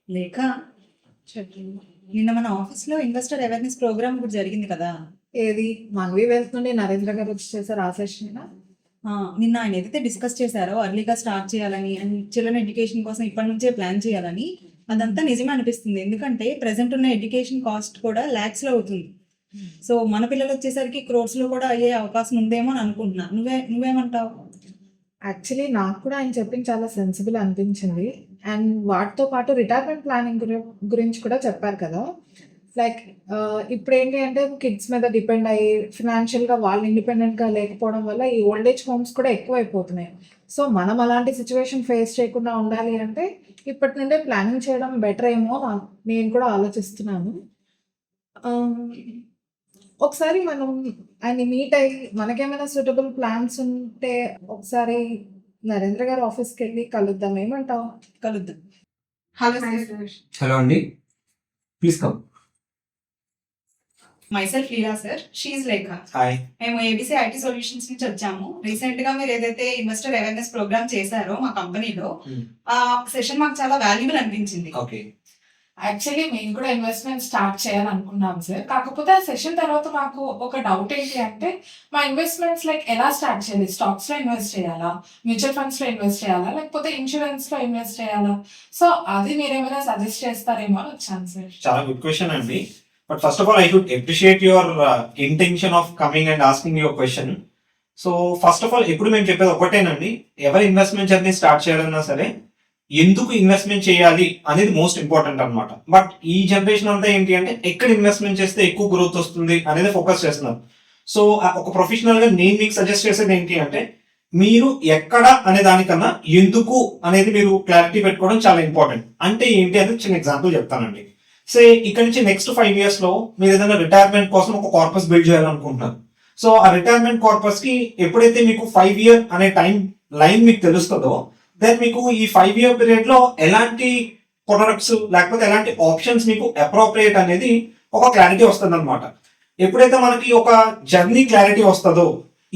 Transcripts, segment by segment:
లేక నిన్న మన ఆఫీస్లో ఇన్వెస్టర్ అవేర్నెస్ ప్రోగ్రామ్ కూడా జరిగింది కదా. ఏది మనవి వెళ్తుండే నరేంద్ర గారు వచ్చి చేశారు ఆ సెషన్. నిన్న ఆయన ఏదైతే డిస్కస్ చేశారో అర్లీగా స్టార్ట్ చేయాలని అండ్ చిల్డ్రన్ ఎడ్యుకేషన్ కోసం ఇప్పటి నుంచే ప్లాన్ చేయాలని, అదంతా నిజమే అనిపిస్తుంది. ఎందుకంటే ప్రెసెంట్ ఉన్న ఎడ్యుకేషన్ కాస్ట్ కూడా ల్యాక్స్లో అవుతుంది. సో మన పిల్లలు వచ్చేసరికి క్రోర్స్లో కూడా అయ్యే అవకాశం ఉందేమో అని అనుకుంటున్నా. నువ్వేమంటావు? యాక్చువల్లీ నాకు కూడా ఆయన చెప్పింది చాలా సెన్సిబుల్ అనిపించింది. అండ్ వాటితో పాటు రిటైర్మెంట్ ప్లానింగ్ గురించి కూడా చెప్పారు కదా. లైక్ ఇప్పుడు ఏంటి అంటే కిడ్స్ మీద డిపెండ్ అయ్యి ఫినాన్షియల్గా వాళ్ళు ఇండిపెండెంట్గా లేకపోవడం వల్ల ఈ ఓల్డ్ ఏజ్ హోమ్స్ కూడా ఎక్కువైపోతున్నాయి. సో మనం అలాంటి సిచ్యువేషన్ ఫేస్ చేయకుండా ఉండాలి అంటే ఇప్పటి నుండే ప్లానింగ్ చేయడం బెటర్ ఏమో నేను కూడా ఆలోచిస్తున్నాను. ఒకసారి మనం ఆయన మీట్ అయ్యి మనకేమైనా సూటబుల్ ప్లాన్స్ ఉంటే ఒకసారి నరేంద్ర గారి ఆఫీస్కి వెళ్ళి కలుద్దాం. ఏమంటావు? కలుద్దాం. హలో అండి, please come. Myself Leela sir, she Lekha. Hi. మేము ఏబీసీ ఐటీ సొల్యూషన్స్ నుంచి వచ్చాము. రీసెంట్ గా మీరు ఏదైతే ఇన్వెస్టర్ అవేర్నెస్ ప్రోగ్రామ్ చేశారో మా కంపెనీలో, ఆ సెషన్ మాకు చాలా వాల్యుబుల్ అనిపించింది. ఓకే. యాక్చువల్లీ మేము కూడా ఇన్వెస్ట్మెంట్ స్టార్ట్ చేయాలనుకున్నాం సార్. కాకపోతే ఆ సెషన్ తర్వాత మాకు ఒక డౌట్ ఏంటి అంటే, మా ఇన్వెస్ట్మెంట్స్ లైక్ ఎలా స్టార్ట్ చేయాలి? స్టాక్స్ లో ఇన్వెస్ట్ చేయాలా, మ్యూచువల్ ఫండ్స్ లో ఇన్వెస్ట్ చేయాలా, లేకపోతే ఇన్సూరెన్స్ లో ఇన్వెస్ట్ చేయాలా? సో అది మీరు ఏమైనా సజెస్ట్ చేస్తారేమో అని వచ్చాను సార్. చాలా గుడ్ క్వశ్చన్ అండి. But first of all I should appreciate your intention of coming and asking your question. So first of all ఎప్పుడు మేము చెప్పేది ఒకటేనండి, ఎవరి ఇన్వెస్ట్మెంట్ జర్నీ స్టార్ట్ చేయాలన్నా సరే ఎందుకు ఇన్వెస్ట్మెంట్ చేయాలి అనేది మోస్ట్ ఇంపార్టెంట్ అనమాట. బట్ ఈ జనరేషన్ అంతా ఏంటి అంటే ఎక్కడ ఇన్వెస్ట్మెంట్ చేస్తే ఎక్కువ గ్రోత్ వస్తుంది అనేది ఫోకస్ చేస్తున్నారు. సో ఒక ప్రొఫెషనల్ గా నేను మీకు సజెస్ట్ చేసేది ఏంటి అంటే, మీరు ఎక్కడ అనే దానికన్నా ఎందుకు అనేది మీరు క్లారిటీ పెట్టుకోవడం చాలా ఇంపార్టెంట్. అంటే ఏంటి అనేది చిన్న ఎగ్జాంపుల్ చెప్తానండి. సే ఇక్కడ నుంచి నెక్స్ట్ 5 years లో మీరు ఏదైనా రిటైర్మెంట్ కోసం ఒక కార్పస్ బిల్డ్ చేయాలనుకుంటున్నారు. సో ఆ రిటైర్మెంట్ కార్పస్ కి ఎప్పుడైతే మీకు 5 year అనే టైం లైన్ మీకు తెలుస్తుందో, దెన్ మీకు ఈ 5 year పీరియడ్ లో ఎలాంటి ప్రొడక్ట్స్ లేకపోతే ఎలాంటి ఆప్షన్స్ మీకు అప్రోప్రియేట్ అనేది ఒక క్లారిటీ వస్తుంది అనమాట. ఎప్పుడైతే మనకి ఒక జర్నీ క్లారిటీ వస్తుందో,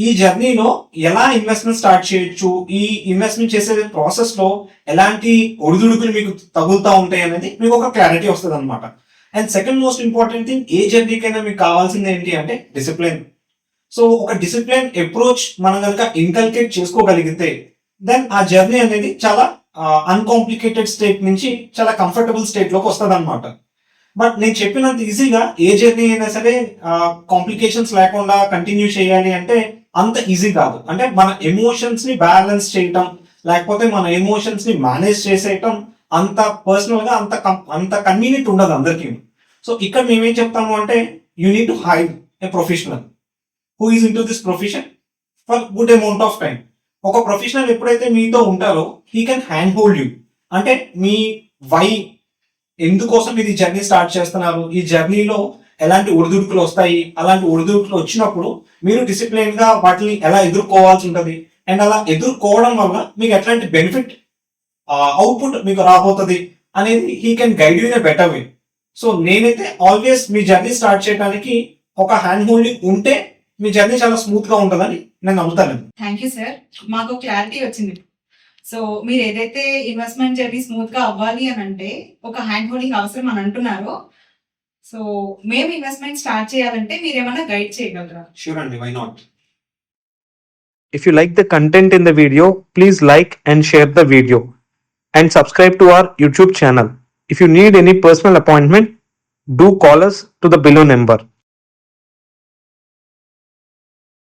ఈ జర్నీలో ఎలా ఇన్వెస్ట్మెంట్ స్టార్ట్ చేయొచ్చు, ఈ ఇన్వెస్ట్మెంట్ చేసే ప్రాసెస్ లో ఎలాంటి ఒడిదుడుకులు మీకు తగులుతూ ఉంటాయి అనేది మీకు ఒక క్లారిటీ వస్తుంది అనమాట. And second most important thing, ఏ జర్నీకైనా మీకు కావాల్సింది ఏంటి అంటే డిసిప్లిన్. సో ఒక డిసిప్లిన్ అప్రోచ్ మనం కనుక ఇన్కల్కేట్ చేసుకోగలిగితే దెన్ ఆ జర్నీ అనేది చాలా అన్కాంప్లికేటెడ్ స్టేట్ నుంచి చాలా కంఫర్టబుల్ స్టేట్ లోకి వస్తుంది అనమాట. బట్ నేను చెప్పినంత ఈజీగా ఏ జర్నీ అయినా సరే కాంప్లికేషన్స్ లేకుండా కంటిన్యూ చేయాలి అంటే అంత ఈజీ కాదు. అంటే మన ఎమోషన్స్ ని బ్యాలెన్స్ చేయటం, లేకపోతే మన ఎమోషన్స్ ని మేనేజ్ చేసేయటం అంత పర్సనల్ గా అంత కన్వీనియంట్ ఉండదు అందరికీ. సో ఇక్కడ మేమేం చెప్తాము అంటే, you need to hire a professional who is in to this profession for good amount of time. ఒక ప్రొఫెషనల్ ఎప్పుడైతే మీతో ఉంటారో he can hand hold you. అంటే మీ వై, ఎందుకోసం ఇది జర్నీ స్టార్ట్ చేస్తున్నారు, ఈ జర్నీలో ఎలాంటి ఒడిదుడుకులు వస్తాయి, అలాంటి ఒడిదుడుకులు వచ్చినప్పుడు మీరు డిసిప్లిన్ గా వాటిని ఎలా ఎదుర్కోవాల్సి ఉంటుంది, అండ్ అలా ఎదుర్కోవడం వల్ల మీకు ఎట్లాంటి బెనిఫిట్ అవుట్పుట్ మీకు రాబోతుంది అనేది he can guide you in a better way. So నేనైతే ఆల్వేస్ మీ జర్నీ స్టార్ట్ చేయడానికి ఒక హ్యాండ్ హోల్డింగ్ ఉంటే మీ జర్నీ చాలా స్మూత్ గా ఉంటుందని నేను నమ్ముతాను. థ్యాంక్ యూ సార్, మాకు క్లారిటీ వచ్చింది. సో మీరు ఏదైతే ఇన్వెస్ట్మెంట్ జర్నీ స్మూత్ గా అవ్వాలి అని అంటే ఒక హ్యాండ్ హోల్డింగ్ అవసరం అని అంటున్నారో, సో మేము ఇన్వెస్ట్మెంట్ స్టార్ట్ చేయాలంటే మీరు ఏమైనా గైడ్ చేయగలరా? Sure అండి, why not? If you like the content in the video, please like and share the video and subscribe to our YouTube channel. If you need any personal appointment, do call us to the below number.